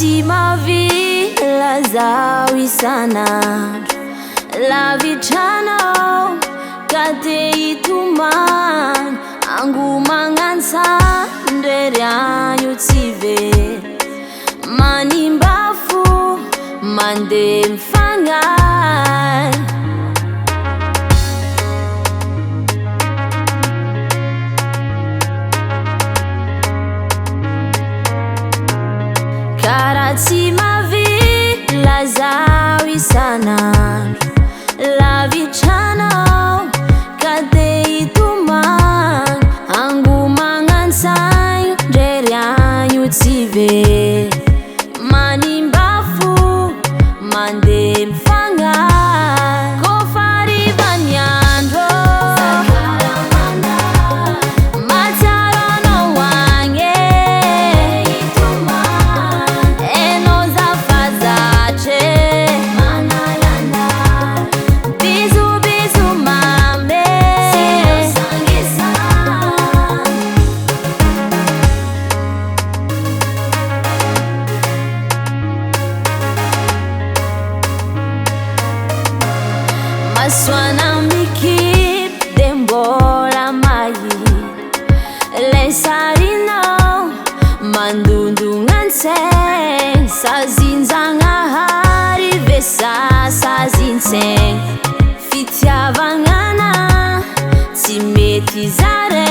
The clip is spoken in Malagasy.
Karatsy mavila zaho isan'andro, lavitranao ka te hitomany, angomagnantsandrery anio tsy very, manimbafo mandeha mifagnahy. Karatsy mavila zaho isan'andro, lavitranao ka te hitomany, angomagnantsandrery anio tsy very, manimbafo mandeha mifagnahy. Kôfa harivan'ny andro mahatsiaro anao agny enao zafazatre, biso mame masoana mikipy de mbola mahita, lay sarinao mandondogna an-tsaigny, sazinjagnahary ve sa sazin-tsaigny, fitiavagnana tsy mety zare.